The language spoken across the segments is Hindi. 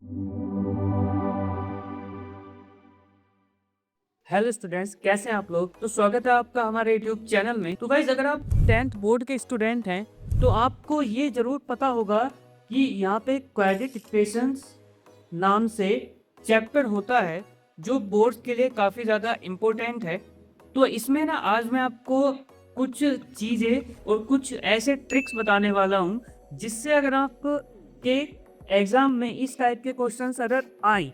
हेलो स्टूडेंट्स, कैसे हैं आप लोग। तो स्वागत है आपका हमारे यूट्यूब चैनल में। तो गाइस, अगर आप 10th बोर्ड के स्टूडेंट हैं तो आपको ये जरूर पता होगा कि यहाँ पे क्वाड्रेटिक इक्वेशंस नाम से चैप्टर होता है जो बोर्ड्स के लिए काफ़ी ज़्यादा इम्पोर्टेंट है। तो इसमें ना आज मैं आपको कुछ चीज़ें और कुछ ऐसे ट्रिक्स बताने वाला हूँ जिससे अगर आप के एग्ज़ाम में इस टाइप के क्वेश्चंस अगर आए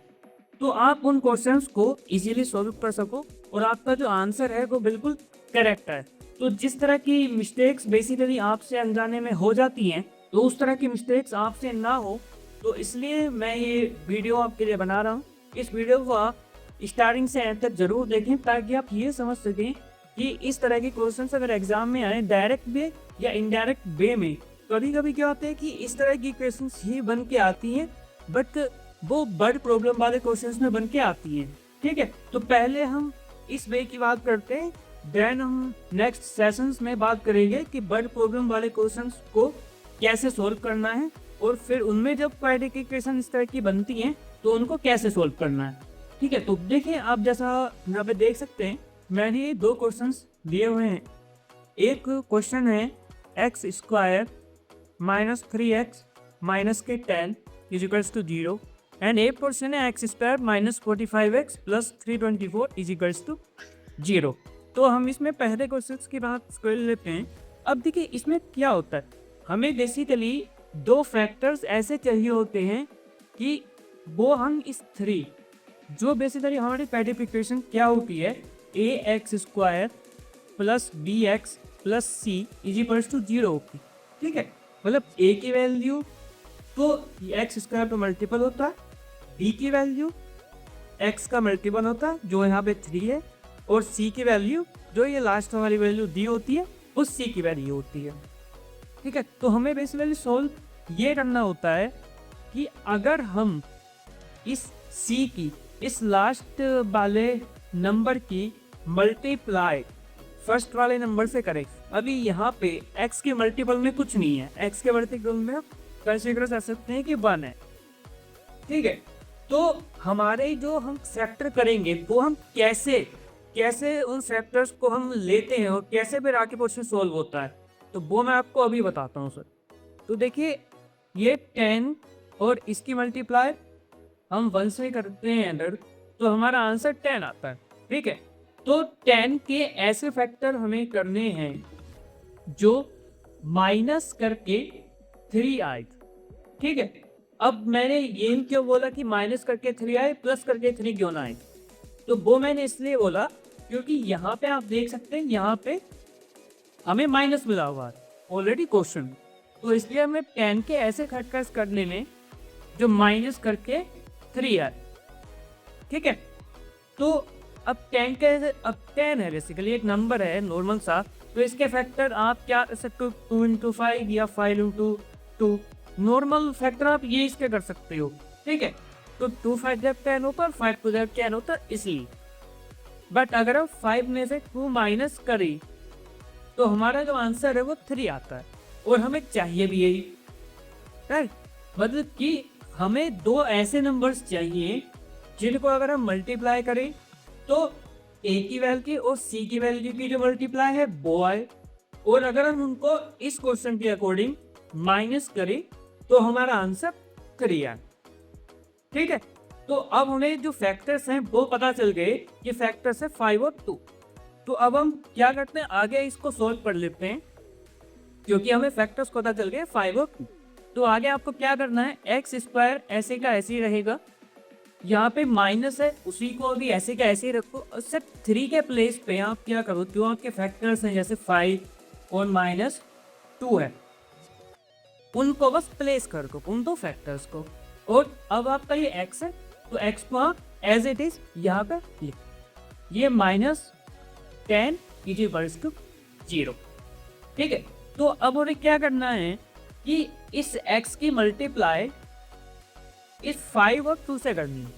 तो आप उन क्वेश्चंस को इजीली सॉल्व कर सको और आपका जो आंसर है वो बिल्कुल करेक्ट है। तो जिस तरह की मिस्टेक्स बेसिकली आपसे अनजाने में हो जाती हैं, तो उस तरह की मिस्टेक्स आपसे ना हो, तो इसलिए मैं ये वीडियो आपके लिए बना रहा हूँ। इस वीडियो को आप स्टार्टिंग से एंड तक जरूर देखें ताकि आप ये समझ सकें कि इस तरह के क्वेश्चंस अगर एग्जाम में आए डायरेक्ट वे या इनडायरेक्ट वे में, कभी कभी क्या होता है कि इस तरह की क्वेश्चंस ही बन के आती हैं, बट वो बर्ड प्रॉब्लम वाले क्वेश्चंस में बन के आती हैं। ठीक है, तो पहले हम इस वे की बात करते हैं, देन हम नेक्स्ट सेशंस में बात करेंगे कि बर्ड प्रॉब्लम वाले क्वेश्चंस को कैसे सोल्व करना है, और फिर उनमें जब क्वाड्रेटिक इक्वेशन इस तरह की बनती हैं तो उनको कैसे सोल्व करना है। ठीक है, तो देखिए आप जैसा यहाँ पे देख सकते हैं, मैंने ये दो क्वेश्चंस दिए हुए हैं। एक क्वेश्चन है x square minus 3x minus के 10 इज इक्वल्स टू 0 एंड एक क्वेश्चन है x square minus 45x plus 324 is equals to 0। तो हम इसमें पहले क्वेश्चन की बात कर लेते हैं। अब देखिए इसमें क्या होता है, हमें बेसिकली दो फैक्टर्स ऐसे चाहिए होते हैं कि वो हम इस 3 जो बेसिकली हमारी क्वाड्रेटिक इक्वेशन क्या होती है, a x square plus b x plus c is equals to 0 होती। ठीक है, मतलब ए की वैल्यू तो एक्स स्क्वायर पे मल्टीपल होता है, बी की वैल्यू एक्स का मल्टीपल होता है जो यहाँ पे 3 है, और सी की वैल्यू जो ये लास्ट वाली वैल्यू दी होती है वो सी की वैल्यू होती है। ठीक है, तो हमें बेसिकली सोल्व ये करना होता है कि अगर हम इस सी की इस लास्ट वाले नंबर की मल्टीप्लाई फर्स्ट वाले नंबर से करें। अभी यहाँ पे x के मल्टीपल में कुछ नहीं है, x के मल्टीपल में आप कंसीडर कर सकते हैं कि 1 है। ठीक है, तो हमारे जो हम फैक्टर करेंगे वो हम कैसे कैसे उन फैक्टर्स को हम लेते हैं और कैसे फिर आगे क्वेश्चन सोल्व होता है, तो वो मैं आपको अभी बताता हूँ सर। तो देखिए ये 10 और इसकी मल्टीप्लाई हम 1 से करते हैं अंदर, तो हमारा आंसर 10 आता है। ठीक है, तो 10 के ऐसे फैक्टर हमें करने हैं जो माइनस करके 3 आए। ठीक है, अब मैंने ये क्यों बोला कि माइनस करके 3 आए प्लस करके 3 क्यों ना आए, तो वो मैंने इसलिए बोला क्योंकि यहाँ पे आप देख सकते हैं यहाँ पे हमें माइनस मिला हुआ है ऑलरेडी क्वेश्चन, तो इसलिए हमें 10 के ऐसे फैक्टर्स करने में जो माइनस करके 3 आए। ठीक है, तो अब 10 है बेसिकली एक नंबर है नॉर्मल सा, तो इसके फैक्टर आप क्या कर सकते हो, 2 इंटू 5 या 5 इंटू 2 नॉर्मल फैक्टर आप ये इसके कर सकते हो। ठीक है, तो 2 5 जब 10 होता है, 5 2 जब 10 होता है इसलिए। बट अगर हम 5 में से 2 माइनस करें तो हमारा जो आंसर है वो 3 आता है, और हमें चाहिए भी यही। राइट, मतलब कि हमें दो ऐसे नंबर्स चाहिए जिनको अगर हम मल्टीप्लाई करें तो ए की वैल्यू और सी की वैल्यू की जो मल्टीप्लाई है वो आए, और अगर हम उनको इस क्वेश्चन के अकॉर्डिंग माइनस करें तो हमारा आंसर 3 आए। ठीक है, तो अब हमें जो फैक्टर्स हैं वो पता चल गए, ये फैक्टर्स है 5 और 2। तो अब हम क्या करते हैं, आगे इसको सोल्व कर लेते हैं क्योंकि हमें फैक्टर्स पता चल गए 5 और 2। तो आगे आपको क्या करना है, एक्स स्क्वायर ऐसे का ऐसे ही रहेगा, यहाँ पे माइनस है उसी को भी ऐसे का ऐसे ही रखो, और सिर्फ 3 के प्लेस पे आप क्या करो, जो आपके फैक्टर्स हैं जैसे 5 और माइनस 2 है उनको बस प्लेस कर दो उन दो फैक्टर्स को, और अब आपका ये x है तो x को आप एज इट इज यहाँ पे लिख, ये माइनस 10 इज इक्वल्स टू 0। ठीक है, तो अब हमें क्या करना है कि इस x की मल्टीप्लाई इस 5 और 2 से करनी है।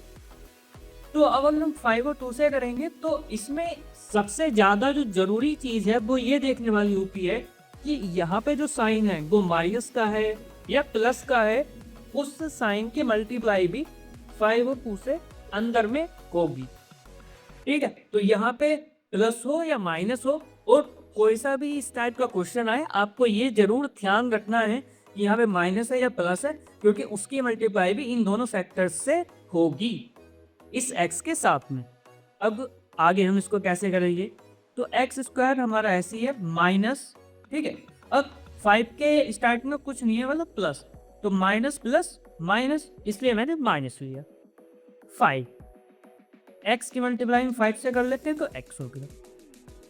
तो अब अगर हम 5 और 2 से करेंगे तो इसमें सबसे ज्यादा जो जरूरी चीज है वो ये देखने वाली होती है कि यहाँ पे जो साइन है वो माइनस का है या प्लस का है, उस साइन की मल्टीप्लाई भी 5 और 2 से अंदर में होगी। ठीक है, तो यहाँ पे प्लस हो या माइनस हो और कोई सा भी इस टाइप का क्वेश्चन आए, आपको ये जरूर ध्यान रखना है कि यहाँ पे माइनस है या प्लस है, क्योंकि उसकी मल्टीप्लाई भी इन दोनों फैक्टर्स से होगी इस x के साथ में। अब आगे हम इसको कैसे करेंगे, तो एक्स स्क्वायर हमारा ऐसे ही है माइनस, ठीक है, अब 5 के स्टार्ट में कुछ नहीं है मतलब प्लस, तो माइनस प्लस माइनस, इसलिए मैंने माइनस लिया। 5 x की मल्टीप्लाई 5 से कर लेते हैं तो x हो गया।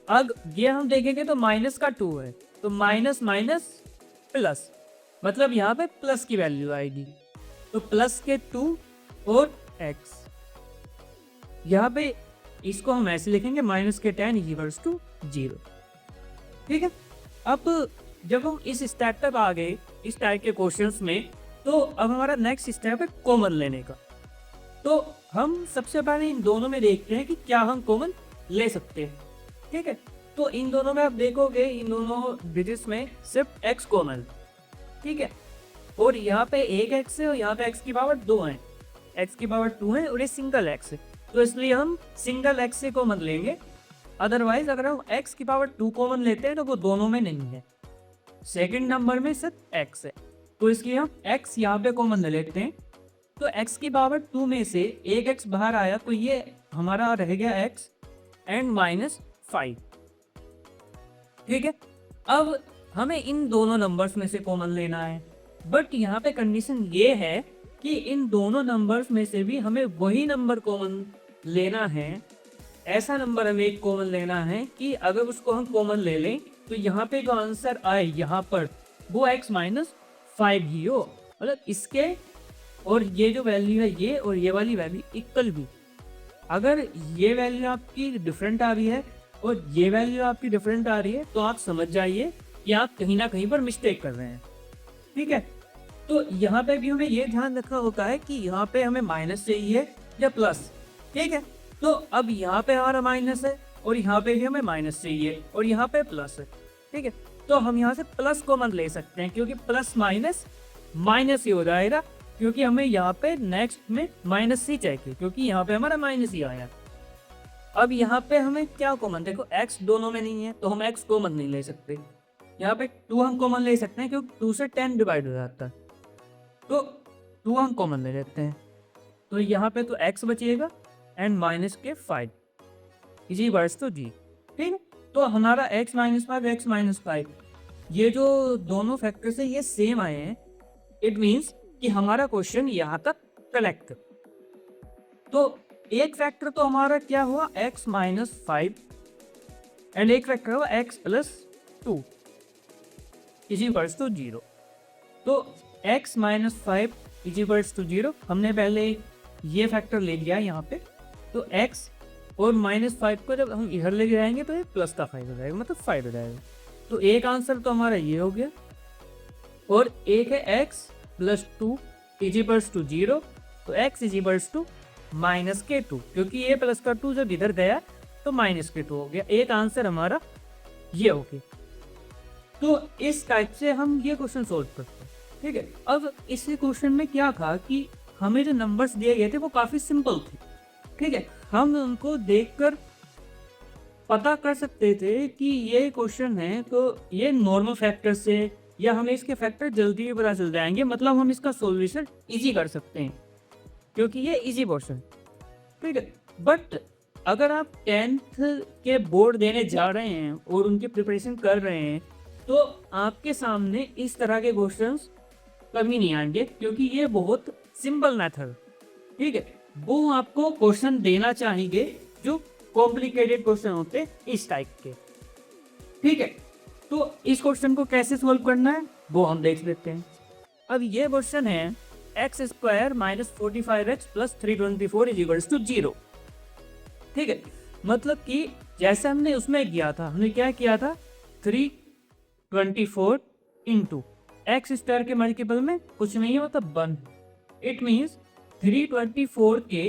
अब ये हम देखेंगे तो माइनस का 2 है, तो माइनस माइनस प्लस, मतलब यहाँ पे प्लस की वैल्यू आएगी, तो प्लस के 2 और x। यहाँ पे इसको हम ऐसे लिखेंगे माइनस के 10 इक्वल्स टू 0। ठीक है, अब जब हम इस स्टेप तक आ गए इस टाइप के क्वेश्चंस में, तो अब हमारा नेक्स्ट स्टेप है कॉमन लेने का। तो हम सबसे पहले इन दोनों में देखते हैं कि क्या हम कॉमन ले सकते हैं। ठीक है, तो इन दोनों में आप देखोगे इन दोनों डिजिट्स में सिर्फ x कॉमन, ठीक है, और यहाँ पे एक x है और यहाँ पे x की पावर 2 है, x की पावर 2 है और ये सिंगल x है, तो इसलिए हम सिंगल x से कॉमन लेंगे। अदरवाइज अगर हम x की पावर 2 कॉमन लेते हैं तो वो दोनों में नहीं है, सेकंड नंबर में सिर्फ x है, तो इसलिए हम x यहाँ पे कॉमन ले लेते हैं। तो x की पावर 2 में से एक x बाहर आया, तो ये हमारा रह गया x एंड माइनस 5। ठीक है, अब हमें इन दोनों नंबर्स में से कॉमन लेना है, बट यहाँ पे कंडीशन ये है कि इन दोनों नंबर्स में से भी हमें वही नंबर कॉमन लेना है, ऐसा नंबर हमें एक कॉमन लेना है कि अगर उसको हम कॉमन ले लें तो यहाँ पे जो आंसर आए यहाँ पर वो x माइनस 5 ही हो, मतलब इसके और ये जो वैल्यू है ये और ये वाली वैल्यू इक्वल भी। अगर ये वैल्यू आपकी डिफरेंट आ रही है और ये वैल्यू आपकी डिफरेंट आ रही है, तो आप समझ जाइए कि आप कहीं ना कहीं पर मिस्टेक कर रहे हैं। ठीक है, तो यहाँ पे भी हमें ये ध्यान रखना होता है कि यहाँ पे हमें माइनस चाहिए या प्लस। ठीक है, तो अब यहाँ पे हमारा माइनस है और यहाँ पे भी हमें माइनस चाहिए और यहाँ पे प्लस है। ठीक है, तो हम यहाँ से प्लस कॉमन ले सकते हैं, क्योंकि प्लस माइनस माइनस ही हो जाएगा, क्योंकि हमें यहाँ पे नेक्स्ट में माइनस ही चाहिए, क्योंकि यहाँ पे हमारा माइनस ही आया। अब यहाँ पे हमें क्या कॉमन, देखो x दोनों में नहीं है तो हम x कॉमन नहीं ले सकते। यहाँ पे 2 हम कॉमन ले सकते हैं क्योंकि 2 से 10 डिवाइड हो जाता है, तो 2 हम कॉमन ले लेते हैं, तो यहाँ पे तो x बचेगा एंड माइनस के 5 इजी वर्ड्स तो जी। ठीक है, तो हमारा x माइनस 5 x माइनस 5 ये जो दोनों फैक्टर्स है ये सेम आए हैं, इट मीन्स कि हमारा क्वेश्चन यहाँ तक करेक्ट। तो एक फैक्टर तो हमारा क्या हुआ x माइनस 5 एंड एक फैक्टर हुआ x plus 2 is equals to 0। तो x minus 5 is equals to 0 हमने पहले ये फैक्टर ले लिया यहाँ पे, तो x और माइनस 5 को जब हम इधर ले जाएंगे तो ये प्लस का 5 हो जाएगा, मतलब 5 हो जाएगा। तो एक आंसर तो हमारा ये हो गया और एक है x plus 2 is equals to 0, तो x is equals to minus के 2, क्योंकि ये प्लस का 2 जब इधर गया तो माइनस के 2 हो गया। एक आंसर हमारा ये हो गया। तो इस टाइप से हम ये क्वेश्चन सोल्व करते हैं। ठीक है, अब इस क्वेश्चन में क्या था कि हमें जो नंबर्स दिए गए थे वो काफी सिंपल थे। ठीक है, हम उनको देखकर पता कर सकते थे कि ये क्वेश्चन है तो ये नॉर्मल फैक्टर से या हमें इसके फैक्टर जल्दी भी पता चल जाएंगे, मतलब हम इसका सॉल्यूशन इजी कर सकते हैं क्योंकि ये इजी क्वेश्चन। ठीक है, बट अगर आप 10th के बोर्ड देने जा रहे हैं और उनकी प्रिपरेशन कर रहे हैं तो आपके सामने इस तरह के क्वेश्चंस कभी नहीं आएंगे, क्योंकि ये बहुत सिंपल मेथड। ठीक है, वो आपको क्वेश्चन देना चाहेंगे जो कॉम्प्लिकेटेड क्वेश्चन होते हैं इस टाइप के। ठीक है, तो इस क्वेश्चन को कैसे सोल्व करना है वो हम देख लेते हैं। अब ये क्वेश्चन है x square minus 45x plus 324 is equals to 0। ठीक है, मतलब कि जैसे हमने उसमें किया था, हमने क्या किया था 324 इंटू एक्स स्क्वायर के मल्टीपल में कुछ नहीं है मतलब 1। इट मीन्स 324 के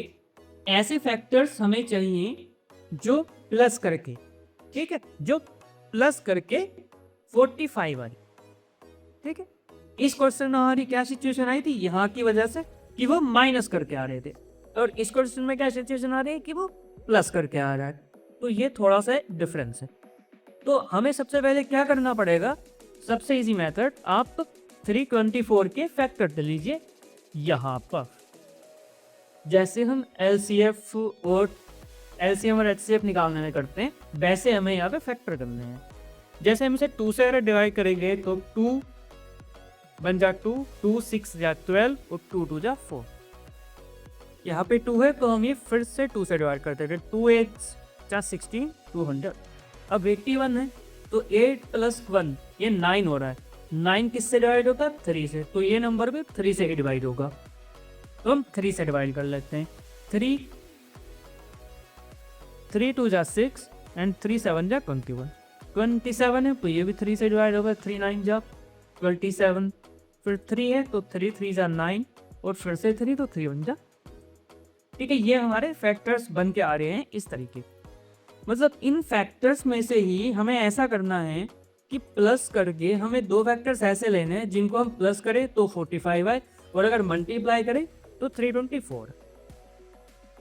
ऐसे फैक्टर्स हमें चाहिए जो प्लस करके, ठीक है, जो प्लस करके 45 वाली। ठीक है, इस क्वेश्चन में हमारी क्या सिचुएशन आई थी यहाँ की वजह से कि वो माइनस करके आ रहे थे, और इस क्वेश्चन में क्या सिचुएशन आ रही है कि वो प्लस करके आ रहा है, तो ये थोड़ा सा डिफरेंस है। तो हमें सबसे पहले क्या करना पड़ेगा, सबसे इजी मेथड, आप 324 के फैक्टर ले लीजिए यहाँ पर। जैसे हम एलसीएम और एचसीएफ निकालने में करते हैं, वैसे हमें यहाँ पे फैक्टर करने हैं। जैसे हम इसे 2 से अगर डिवाइड करेंगे तो 2 बन जा 2, 2 6 जा 12 और 2 2 जा 4। यहाँ पे 2 है तो हम ये फिर से 2 से डिवाइड करते हैं, 2 8 जा 16 200। अब 81 है तो 8 + 1 ये 9 हो रहा है। 9 किससे डिवाइड होता है, 3 से, तो ये नंबर भी 3 से ही डिवाइड होगा। तो हम 3 से डिवाइड कर लेते हैं। 3 2 जा 6 एंड 3 7 जा 21। 27 है तो ये भी 3 से डिवाइड होगा। 3 9 जा 27, फिर 3 है तो 3 3 जा 9 और फिर से 3 तो 3 1 जा। ठीक है, ये हमारे फैक्टर्स बन के आ रहे हैं इस तरीके। मतलब इन फैक्टर्स में से ही हमें ऐसा करना है कि प्लस करके हमें दो फैक्टर्स ऐसे लेने हैं जिनको हम प्लस करें तो 45 आए और अगर मल्टीप्लाई करें तो 324।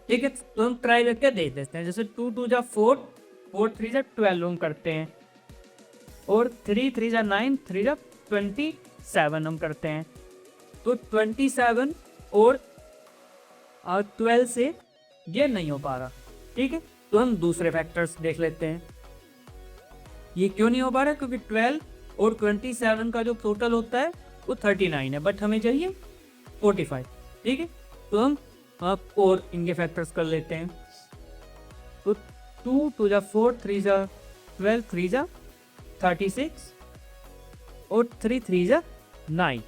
ठीक है, तो हम ट्राई करके देख देते हैं। जैसे 2 2 जा 4, 4 3 जा 12 हम करते हैं, और 3 3 जा 9, 3 जा 27 हम करते हैं। तो 27 और 12 से ये नहीं हो पा रहा। ठीक है, तो हम दूसरे फैक्टर्स देख लेते हैं। ये क्यों नहीं हो पा रहा, क्योंकि 12 और 27 का जो टोटल होता है वो 39 है, बट हमें चाहिए 45। ठीक है, तो हम और इनके फैक्टर्स कर लेते हैं। तो 2 2 जा 4, 3 जा 12, 3 जा 36 और 3 3 जा 9।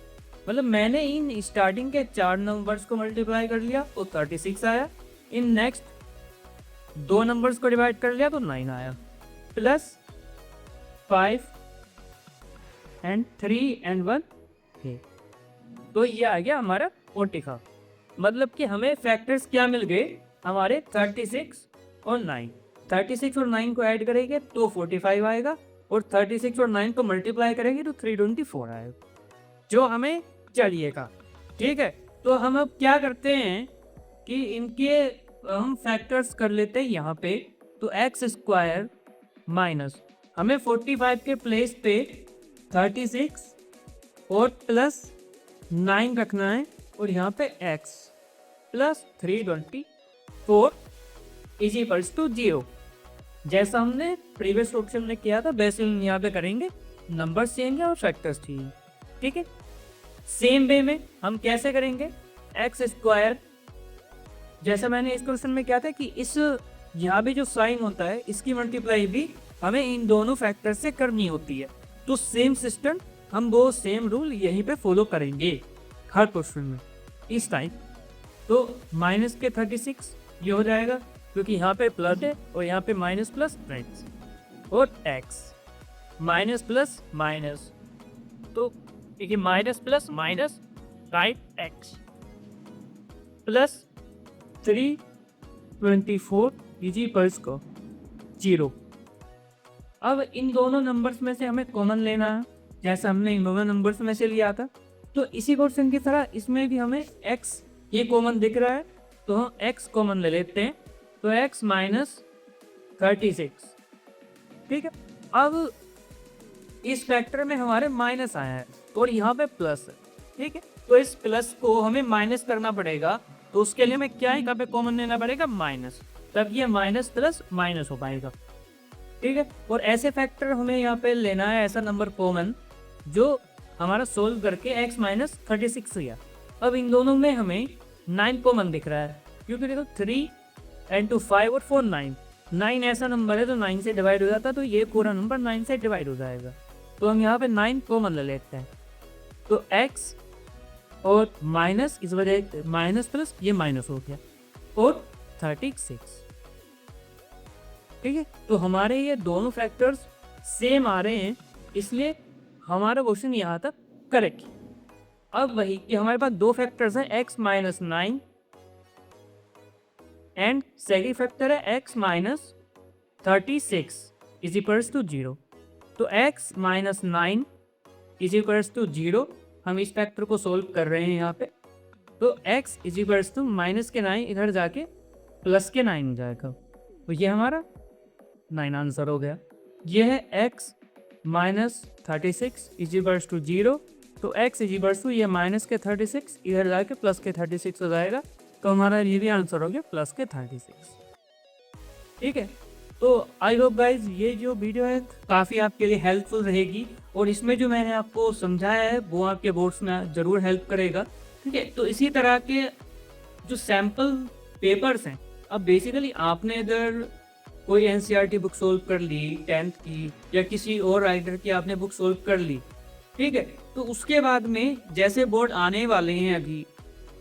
मतलब मैंने इन स्टार्टिंग के 4 नंबर्स को मल्टीप्लाई कर लिया तो 36 आया। इन नेक्स्ट 2 नंबर्स को डिवाइड कर लिया तो 9 आया, प्लस 5 एंड 3 एंड 1 है। तो ये आ गया हमारा 45। मतलब कि हमें फैक्टर्स क्या मिल गए हमारे, 36 और 9। 36 और 9 को ऐड करेंगे तो 45 आएगा, और 36 और 9 को मल्टीप्लाई करेंगे तो 324 आएगा, जो हमें चाहिएगा। ठीक है, तो हम अब क्या करते हैं कि इनके हम फैक्टर्स कर लेते हैं यहाँ पे। तो x² माइनस, हमें 45 के प्लेस पे 36 और प्लस 9 रखना है, और यहाँ पे x plus 324 is equals to 0। जैसा हमने प्रीवियस ऑप्शन में किया था वैसे हम यहाँ पे करेंगे, नंबर चेंज और फैक्टर्स चेंज। ठीक है, सेम वे में हम कैसे करेंगे, x², जैसा मैंने इस क्वेश्चन में किया था कि इस यहाँ पे जो साइन होता है इसकी मल्टीप्लाई भी हमें इन दोनों फैक्टर से करनी होती है। तो सेम सिस्टम, हम वो सेम रूल यहीं पे फॉलो करेंगे हर क्वेश्चन में इस टाइम। तो माइनस के 36 ये हो जाएगा, क्योंकि यहाँ पे प्लस है और यहाँ पे माइनस प्लस माइनस, और x माइनस प्लस माइनस, तो देखिए minus plus minus right x plus 324 is equals को 0। अब इन दोनों नंबर्स में से हमें कॉमन लेना है, जैसा हमने इन दोनों नंबर्स में से लिया था। तो इसी क्वेश्चन की तरह इसमें भी हमें x ये कॉमन दिख रहा है, तो हम x कॉमन ले लेते हैं। तो x माइनस 36। ठीक है, अब इस फैक्टर में हमारे माइनस आया है और यहाँ पे प्लस है। ठीक है, तो इस प्लस को हमें माइनस करना पड़ेगा, तो उसके लिए हमें क्या है, यहाँ पे कॉमन लेना पड़ेगा माइनस, तब ये माइनस प्लस माइनस हो पाएगा। ठीक है, और ऐसे फैक्टर हमें यहाँ पे लेना है, ऐसा नंबर कॉमन जो हमारा सोल्व करके x माइनस 36 गया। अब इन दोनों में हमें 9 कॉमन दिख रहा है, क्योंकि देखो 3 and 2 5 और 4 9, 9 ऐसा नंबर है तो 9 से डिवाइड हो जाता है, तो ये पूरा नंबर 9 से डिवाइड हो जाएगा। तो हम यहाँ पे 9 कॉमन ले लेते हैं। तो x और माइनस, इस वजह माइनस प्लस ये माइनस हो गया, और 36। ठीक है, तो हमारे ये दोनों फैक्टर्स सेम आ रहे हैं, इसलिए हमारा क्वेश्चन यहाँ तक करेक्ट। अब वही कि हमारे पास दो फैक्टर्स हैं, x minus 9 and second factor है x minus 36 is equals to 0। तो x minus 9 is equals to 0, हम इस फैक्टर को सोल्व कर रहे हैं यहाँ पे। तो x is equals to minus के 9 इधर जाके प्लस के 9 हो जाएगा, तो ये हमारा 9 आंसर हो गया। ये है x minus 36 is equals to 0, तो x इज इक्वल्स टू ये माइनस के 36 इधर जाके प्लस के 36 हो जाएगा, तो हमारा ये भी आंसर हो गया प्लस के 36। ठीक है, तो आई होप गाइज ये जो वीडियो है काफ़ी आपके लिए हेल्पफुल रहेगी, और इसमें जो मैंने आपको समझाया है वो आपके बोर्ड्स में ज़रूर हेल्प करेगा। ठीक है, तो इसी तरह के जो सैम्पल पेपर्स हैं, अब बेसिकली आपने अगर कोई एनसीईआरटी बुक सोल्व कर ली 10th की या किसी और राइटर की आपने बुक सोल्व कर ली, ठीक है, तो उसके बाद में जैसे बोर्ड आने वाले हैं अभी,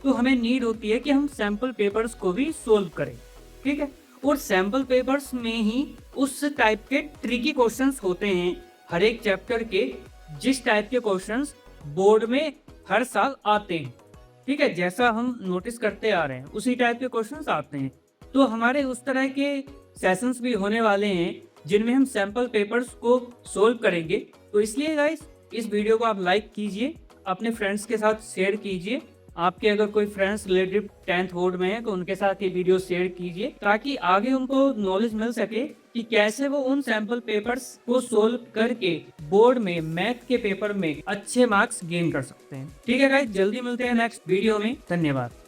तो हमें नीड होती है कि हम सैम्पल पेपर्स को भी सोल्व करें। ठीक है, और सैम्पल पेपर्स में ही उस टाइप के ट्रिकी क्वेश्चंस होते हैं हर एक चैप्टर के, जिस टाइप के क्वेश्चंस बोर्ड में हर साल आते हैं। ठीक है, जैसा हम नोटिस करते आ रहे हैं उसी टाइप के क्वेश्चंस आते हैं, तो हमारे उस तरह के सेशंस भी होने वाले हैं जिनमें हम सैम्पल पेपर्स को सोल्व करेंगे। तो इसलिए गाइस इस वीडियो को आप लाइक कीजिए, अपने फ्रेंड्स के साथ शेयर कीजिए। आपके अगर कोई फ्रेंड्स रिलेटिव 10th बोर्ड में है तो उनके साथ ये वीडियो शेयर कीजिए, ताकि आगे उनको नॉलेज मिल सके कि कैसे वो उन सैम्पल पेपर्स को सोल्व करके बोर्ड में मैथ के पेपर में अच्छे मार्क्स गेन कर सकते हैं। ठीक है गाइस, जल्दी मिलते हैं नेक्स्ट वीडियो में। धन्यवाद।